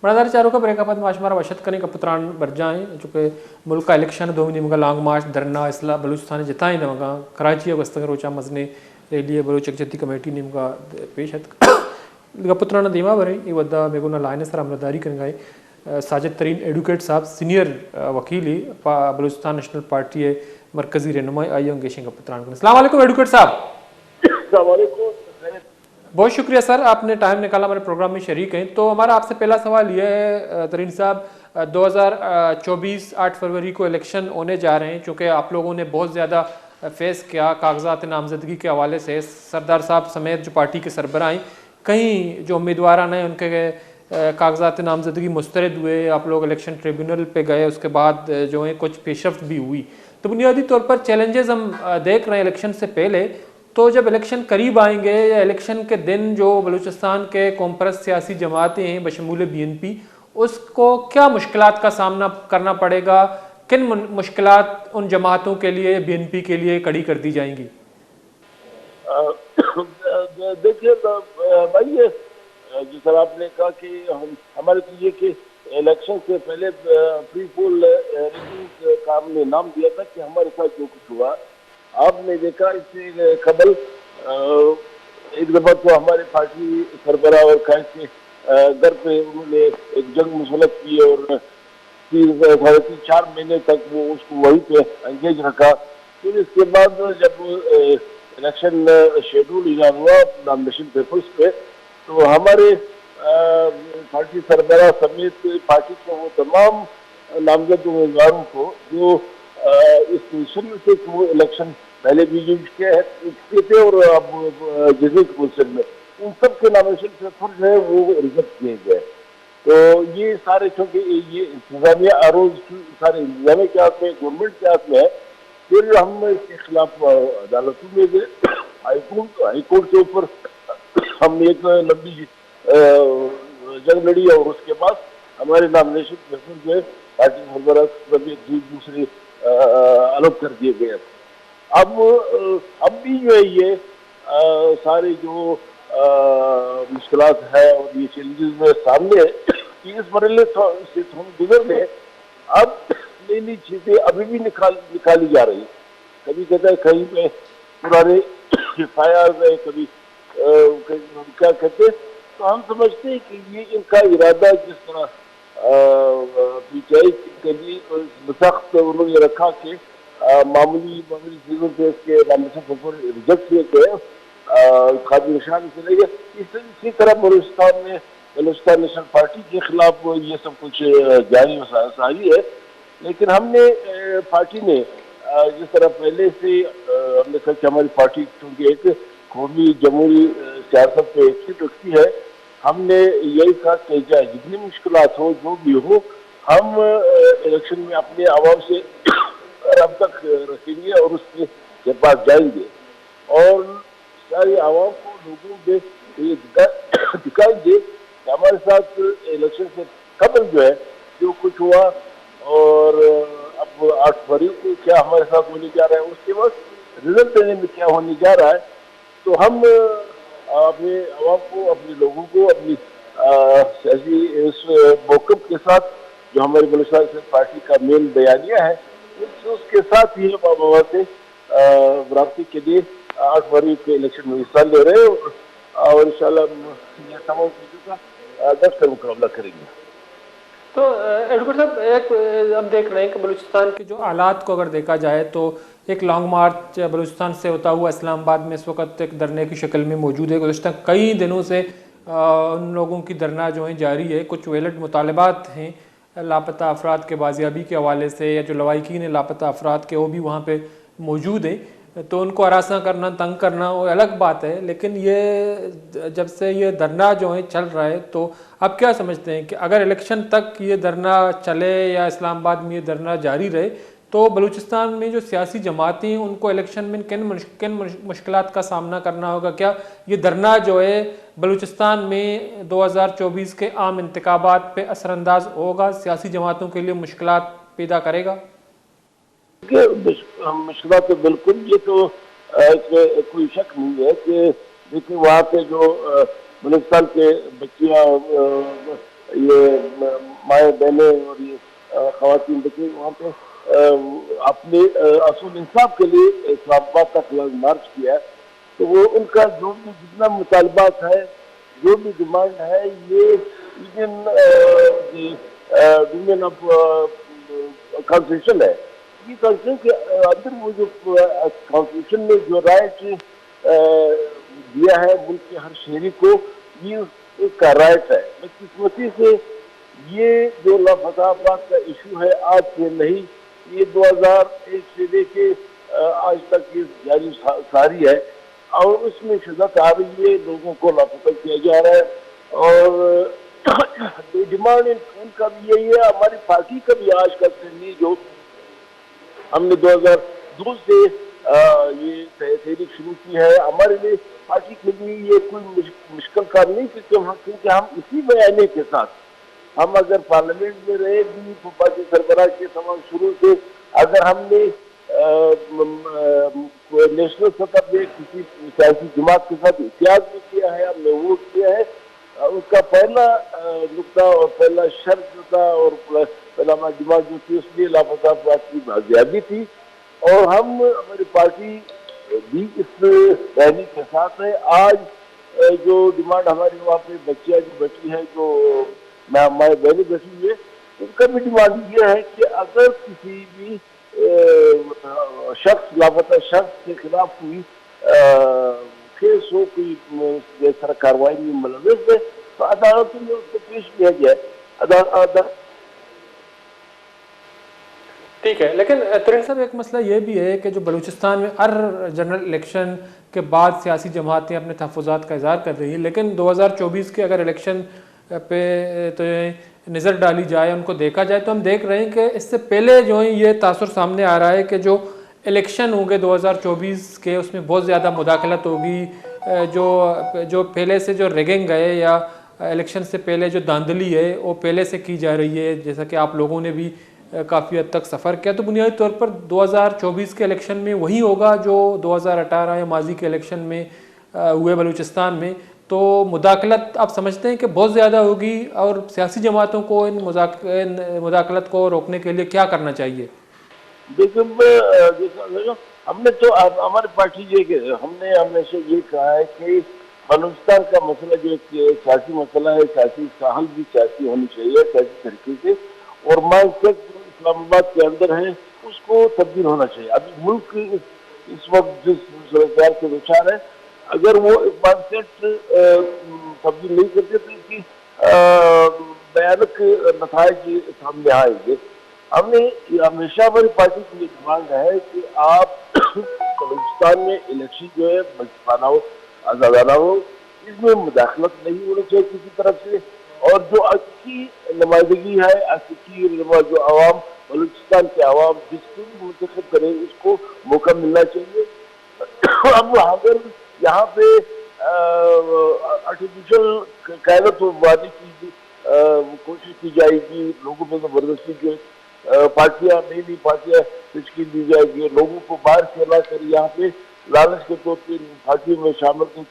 बड़ा चारों का ब्रेकअप माशमारा वशत कने का पुत्रान बरजाएं चूँकि मुल्क का इलेक्शन दो मगा लॉन्ग मार्च धरना इसला बलूचिस्तान जिताएं मगा कराची वस्तगर रोचा मजने रैली बलूच यकजहती कमेटी ने मगा पेश पुत्राना दीमा भरे ये वदा मेगुना लाइन सर अमलदारी कर गए साजिद तरीन एडवोकेट साहब सीनियर वकीली बलूचिस्तान नेशनल पार्टी है मरकजी रहनुमाई आई अंगेशिंग का पुत्रान अस्सलाम वालेकुम एडवोकेट साहब। बहुत शुक्रिया सर, आपने टाइम निकाला हमारे प्रोग्राम में शरीक हैं। तो हमारा आपसे पहला सवाल ये है तरीन साहब, 2024 8 फरवरी को इलेक्शन होने जा रहे हैं। चूँकि आप लोगों ने बहुत ज़्यादा फेस किया कागजात नामजदगी के हवाले से, सरदार साहब समेत जो पार्टी के सरबराह हैं, कहीं जो उम्मीदवार हैं उनके कागजात नामजदगी मुस्तरद हुए, आप लोग इलेक्शन ट्रिब्यूनल पे गए, उसके बाद जो है कुछ पेशरफ्त भी हुई। तो बुनियादी तौर पर चैलेंजेस हम देख रहे हैं इलेक्शन से पहले। तो जब इलेक्शन करीब आएंगे या इलेक्शन के दिन जो बलूचिस्तान के कॉम्प्रेस सियासी जमातें हैं बशमूल BNP, उसको क्या मुश्किलात का सामना करना पड़ेगा? किन मुश्किलात उन जमातों के लिए BNP के लिए कड़ी कर दी जाएंगी? देखिए भाई, जिस तरह आपने कहा कि हमारे तो ये कि इलेक्शन से पहले प्री पोल रेटिंग का हमने नाम दिया था कि हमारे साथ जो कुछ हुआ आपने देखा। इससे कबल एक दफा तो हमारे पार्टी सरबराह और कायद के घर पे उन्होंने एक जंग मुसलत की और 3-4 महीने तक वो उसको वहीं पे एंगेज रखा। फिर इसके बाद जब इलेक्शन शेड्यूल ऐलान हुआ नॉमिनेशन पेपर्स पे, तो हमारे पार्टी सरबराह समेत पार्टी के वो तमाम नामजद उम्मीदवारों को जो इस पोजिशन में थे वो इलेक्शन पहले भी यूज किए थे और अब जिस पोजिशन में उन सब के नॉमिनेशन पेपर जो है वो रिजेक्ट किए गए। तो ये सारे, चूँकि ये इंतजामिया आरोज सारे इंतजामिया के हाथ में, गवर्नमेंट के हाथ में है। फिर हम इसके खिलाफ अदालतों में गए, हाईकोर्ट के ऊपर हमने एक लंबी जंग लड़ी और उसके बाद हमारे नॉमिनेशन पेपर जो है पार्टी सरबराह समेत दूसरे अलग कर दिए गए। अब भी जो है ये सारे जो मुश्किलात है और ये चैलेंजेस में सामने है कि इस मरहले से हम गुजर गए। अब नई नई चीजें अभी भी निकाली जा रही। कभी कहता है कहीं पे पुराने FIR है, कभी क्या कहते हैं। तो हम समझते हैं कि ये इनका इरादा जिस तरह PTI के लिए सख्त उन्होंने रखा कि मामूली चीजों पे इसके नॉमिनेशन पेपर रिजेक्ट किए गए, खादी निशान चले गए। इसी तरह बलूचिस्तान नेशनल पार्टी के खिलाफ ये सब कुछ जारी सारी है। लेकिन हमने पार्टी ने जिस तरह पहले से हमने कहा कि हमारी पार्टी क्योंकि एक कौमी जमहूरी सियासत पे एक्सिट रखती है, हमने यही कहा कि चाहे जितनी मुश्किलात हो जो भी हो, हम इलेक्शन में अपने आवाम से रब्ता रखेंगे और उसके पास जाएंगे और सारी आवाम को लोगों में ये दिखाएंगे कि हमारे साथ इलेक्शन से कबल जो है जो कुछ हुआ और अब 8 फरवरी को क्या हमारे साथ होने जा रहा है, उसके बाद रिजल्ट देने में क्या होने जा रहा है। तो हम अपने आवाम को, अपने लोगों को अपनी सियासी इस मौक़िफ़ के साथ जो हमारी बलूचिस्तान पार्टी का मेन बयानिया है उसके साथ ही हम वहाँ से राब्ते के लिए 8 फरवरी के इलेक्शन में हिस्सा ले रहे हैं और इंशाल्लाह ये तमाम चीज़ों का डट कर मुकाबला करेंगे। तो एडवोकेट साहब, एक हम देख रहे हैं कि बलूचिस्तान के जो हालात को अगर देखा जाए तो एक लॉन्ग मार्च बलूचिस्तान से होता हुआ इस्लामाबाद में इस वक्त एक धरने की शक्ल में मौजूद है। गुज़श्ता कई दिनों से उन लोगों की धरना जो है जारी है। कुछ वैलिड मुतालबात हैं लापता अफराद के बाजियाबी के हवाले से, या जो लवाहिकीन लापता अफराद के वो भी वहाँ पे मौजूद हैं। तो उनको हरासा करना, तंग करना वो अलग बात है। लेकिन ये जब से ये धरना जो है चल रहा है, तो आप क्या समझते हैं कि अगर इलेक्शन तक ये धरना चले या इस्लामाबाद में ये धरना जारी रहे, तो बलूचिस्तान में जो सियासी जमातें हैं उनको इलेक्शन में किन मुश्किलात का सामना करना होगा? क्या ये धरना जो है बलूचिस्तान में 2024 के आम इंतखाबात पे असरअंदाज होगा, सियासी जमातों के लिए मुश्किलात पैदा करेगा? मुश्किलात तो बिल्कुल, ये तो कोई शक नहीं है कि देखिए वहाँ पे जो बलूचिस्तान के बच्चियाँ یہ مائیں بہنیں اور یہ خواتین بچے وہاں پہ اپنے اصول انصاف کے لیے اسلام آباد تک مارچ کیا ہے. تو وہ ان کا جو بھی جتنا مطالبات ہے جو بھی ڈیمانڈ ہے یہ ڈومین آف کانسٹیٹیوشن ہے. یہ کانسٹیٹیوشن کے اندر وہ جو کانسٹیٹیوشن نے جو رائٹ دیا ہے ملک کے ہر شہری کو یہ اس کا رائٹ ہے. قسمتی سے یہ جو لافتافات کا ایشو ہے آج سے نہیں یہ 2001 سے لے کے آج تک یہ جاری ساری ہے اور اس میں شدت آ رہی ہے. لوگوں کو لاپتہ کیا جا رہا ہے اور ڈیمانڈ ان کا بھی یہی ہے. ہماری پارٹی کا بھی آج کا سنی جو ہم نے 2002 سے یہ تحریک شروع کی ہے ہمارے لیے پارٹی کے لیے یہ کوئی مشکل کام نہیں کیونکہ ہم اسی بیانے کے ساتھ ہم اگر پارلیمنٹ میں رہے بھی پارٹی سربراہ کے تمام شروع سے اگر ہم نے نیشنل سطح پہ کسی سیاسی جماعت کے ساتھ اتحاد بھی کیا ہے ہم نے ووٹ کیا ہے اس کا پہلا نقطہ اور پہلا شرط جو تھا اور پہلا دماغ جو تھی اس لیے لاپتہ افراد کی بازیابی تھی اور ہم ہماری پارٹی بھی اس رہنی کے ساتھ ہے. آج جو ڈیمانڈ ہماری وہاں پہ بچیاں جو بچی ہے جو ہمارے بہنیں بیٹھی ہوئی ہے ان کا بھی ڈیمانڈ یہ ہے کہ اگر کسی بھی شخص لاپتہ شخص کے خلاف کوئی کیس ہو کوئی اس طرح کارروائی میں ملوث ہے تو عدالتوں میں اس کو پیش کیا جائے. ٹھیک ہے. لیکن ترین صاحب ایک مسئلہ یہ بھی ہے کہ جو بلوچستان میں ہر جنرل الیکشن کے بعد سیاسی جماعتیں اپنے تحفظات کا اظہار کر رہی ہیں لیکن 2024 کے اگر الیکشن پہ تو نظر ڈالی جائے ان کو دیکھا جائے تو ہم دیکھ رہے ہیں کہ اس سے پہلے جو ہے یہ تاثر سامنے آ رہا ہے کہ جو الیکشن ہوں گے 2024 کے اس میں بہت زیادہ مداخلت ہوگی. جو پہلے سے جو ریگنگ ہے یا الیکشن سے پہلے جو دھاندلی ہے وہ پہلے سے کی جا رہی ہے جیسا کہ آپ لوگوں نے بھی کافی حد تک سفر کیا. تو بنیادی طور پر 2024 کے الیکشن میں وہی ہوگا جو 2018 یا ماضی کے الیکشن میں ہوئے بلوچستان میں. تو مداخلت آپ سمجھتے ہیں کہ بہت زیادہ ہوگی اور سیاسی جماعتوں کو ان مداخلت کو روکنے کے لیے کیا کرنا چاہیے؟ دیکھیں ہم نے تو ہماری پارٹی ہم نے ہمیشہ یہ کہا ہے کہ بلوچستان کا مسئلہ جو ایک سیاسی مسئلہ ہے سیاسی حل بھی سیاسی ہونی چاہیے سیاسی طریقے سے اور مائنڈ سیٹ جو اسلام آباد کے اندر ہے اس کو تبدیل ہونا چاہیے. ابھی ملک اس وقت جس صورتحال سے دوچار ہے اگر وہ مائنڈ سیٹ تبدیل نہیں کرتے تو اس کی بھیانک نتائج سامنے آئیں گے. ہم نے ہمیشہ ہماری پارٹی کی یہ ڈیمانڈ ہے کہ آپ بلوچستان میں الیکشن جو ہے منصفانہ ہو آزادانہ ہو اس میں مداخلت نہیں ہونی چاہیے کسی طرف سے اور جو اچھی نمائندگی ہے اچھی جو عوام بلوچستان کے عوام جس کو بھی منتخب کرے اس کو موقع ملنا چاہیے. اب اگر یہاں پہ آرٹیفیشل قیادت وادی کی کوشش کی جائے گی لوگوں میں زبردستی جو پارٹیاں نئی پارٹیاں تشکیل دی جائے گی لوگوں کو باہر سے لا کر یہاں پہ لالچ کے طور پہ پارٹیوں میں شامل کر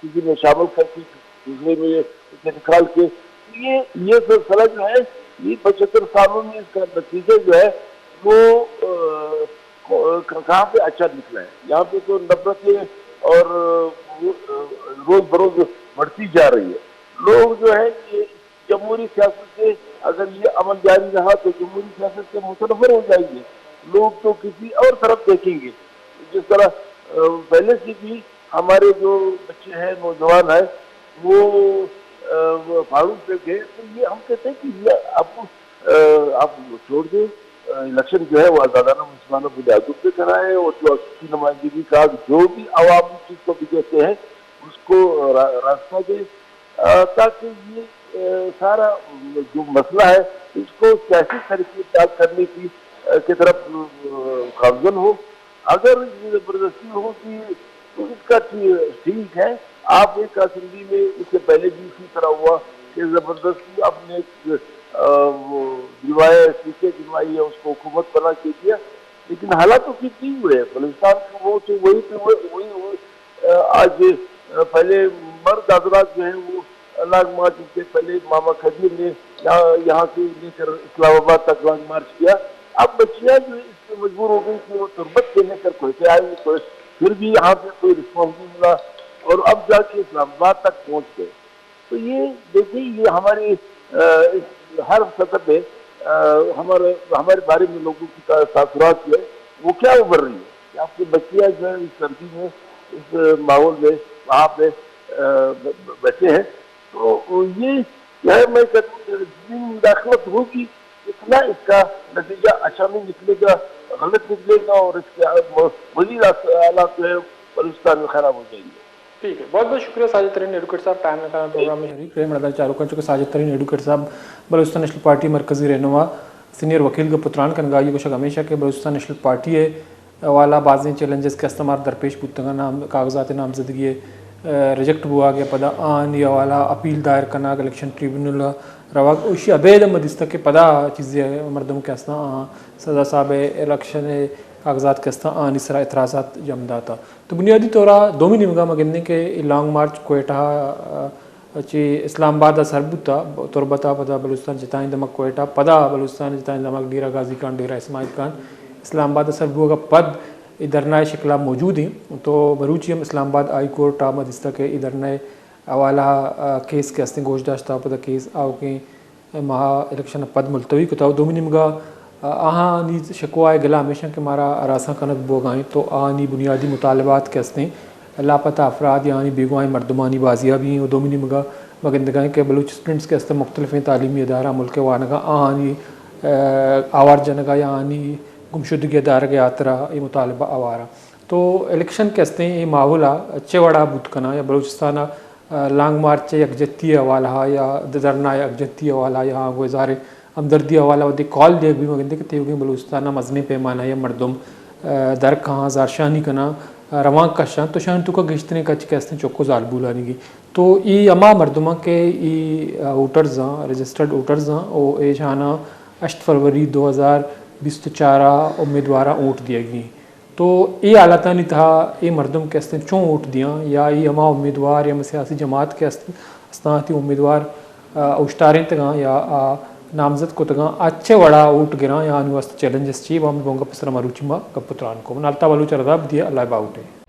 کسی میں شامل کر کے دوسرے میں نکال کے یہ سلسلہ جو ہے یہ 75 سالوں میں اس کا نتیجہ جو ہے وہ کہاں پہ اچھا نکلا ہے. یہاں پہ تو نفرتیں اور روز بروز بڑھتی جا رہی ہے. لوگ جو ہے یہ جمہوری سیاست سے اگر یہ عمل جاری رہا تو جمہوری سیاست سے متنفر ہو جائیں گے. لوگ تو کسی اور طرف دیکھیں گے. جس طرح پہلے سے بھی ہمارے جو بچے ہیں نوجوان ہیں وہ پہاڑوں پہ گئے تو یہ ہم کہتے ہیں کہ آپ چھوڑ دیں الیکشن جو ہے وہ آزادانہ مسلمانوں بنیادوں پہ کرائے اور جو اچھی نمائندگی کا جو بھی عوام چیز کو بھی کہتے ہیں اس کو راستہ دے تاکہ یہ سارا جو مسئلہ ہے اس کو سیاسی طریقے سے کرنے کی طرف گامزن ہو. اگر یہ زبردستی ہو کہ تو اس کا ٹھیک ہے. آپ ایک اسمبلی میں اس سے پہلے بھی اسی طرح ہوا کہ زبردستی اپنے سیٹیں دلوائی ہے اس کو حکومت بنا کے دیا لیکن حالات تو ٹھیک نہیں ہوئے. بلوچستان کو وہ وہی آج پہلے مرد حضرات جو ہیں وہ लॉन्ग मार्च से पहले मामा खजीर ने यहाँ से लेकर इस्लामाबाद तक लॉन्ग मार्च किया। अब बच्चियां जो इसमें मजबूर हो गई कि वो तुरबत के लेकर कोयते आई, फिर भी यहाँ पे कोई रिस्पॉन्स नहीं मिला और अब जाके इस्लामाबाद तक पहुँच गए। तो ये देखिए, ये हमारी हर सतह पे हमारे बारे में लोगों की तासुरात जो है वो क्या उभर रही है कि आपकी बच्चियां जो है इस सर्दी में, इस माहौल में वहाँ पे बैठे हैं। तो ये जो है, मैं कहता हूँ जितनी मुदाखलत होगी इतना इसका नतीजा अच्छा नहीं निकलेगा, गलत निकलेगा और इसके मजीद हालात जो है बलूचिस्तान में खराब हो जाएंगे। ठीक है, बहुत बहुत शुक्रिया साजिद तरीन एडवोकेट साहब टाइम निकालना प्रोग्राम में शरीक रहे। मरदा चारों कर चुके साजिद तरीन एडवोकेट साहब बलूचिस्तान नेशनल पार्टी मरकजी रहनुमा सीनियर वकील का पुत्रान कनगाई को हमेशा के बलूचिस्तान नेशनल पार्टी है वाला बाज़ चैलेंजेस के इस्तेमाल दरपेश पुतंगा नाम कागजात नामजदगी रिजेक्ट हुआ गया पदा आन या वाला अपील दायर करना इलेक्शन ट्रिब्यूनल रवा उसी अबेद मदिस्ता के पदा चीज़ें मरदम के अस्ता सदा साहब इलेक्शन कागजात के अस्ता आन इसरा एतराज़ात जमदा था। तो बुनियादी तौरा दोमी निमगा मगंदे के लॉन्ग मार्च कोयटा ची इस्लामाबाद सरबुता तुरबता पदा बलूचिस्तान जिताइन दमक कोयटा पदा बलूचिस्तान जिताइन दमक डेरा गाजी खान डेरा इस्माइल खान इस्लामाबाद सरबुआ का पद इधर नए शिकला मौजूद हैं। तो बरूचियम इस्लामाबाद हाई कोर्ट मदिस्ता के इधर नए अवाला केस के हस्ते गोशदाश्ता पदा केस आओ के महा इलेक्शन पद मुलतवी को दोमी निमगा आहाँ नी शिकवा गला हमेशा के मारा रासा कनक बोगाएँ तो आनी बुनियादी मुतालबात के हस्ते लापता अफराद यानी बेगुआई मरदमानी बाजिया भी हैं। दोमी निमगा मगंदगाएँ के बलूच स्टूडेंट्स के हस्ते मुख्तलिफ़ तालीमी अदारा मुल्क वानगा आनी आवार जनगा यानी गुमशुदगी अदारा के यात्रा ये मुतालबा आवारा। तो इलेक्शन के हस्ते ये माहौल अच्छे वड़ा बुतकना या बलूचिस्तान लॉन्ग मार्च यकजत्ती हवाला या दरना यकजत्ती हवाला या गुजारे हमदर्दी हवाला वदे कॉल देख भी मगंदे के तेवगे बलूचिस्तान मजने पैमाना या मरदम दर कहाँ जारशानी कना रवां कशां तो शान तुका गिश्तने का चिकस्ते चौको जाल बुलाने की। तो ये अमा मरदमा के वोटर्स रजिस्टर्ड वोटर्स ओ ए शाना 8 फरवरी 2024 उम्मीदवार वोट दिया गई। तो ये हालत नहीं था ये मरदम के हस्ते चों वोट दिया या ये अमा उम्मीदवार या सियासी जमात के हस्ते उम्मीदवार उश्तारें तगा या नामजद को तगा अच्छे वड़ा वोट गिरा या अनुवास्त चैलेंजेस चाहिए वहाँ में बोंगा पसरा मरुचिमा कपुत्रान को नालता वालू चरदाब दिया अल्लाह बाउटे।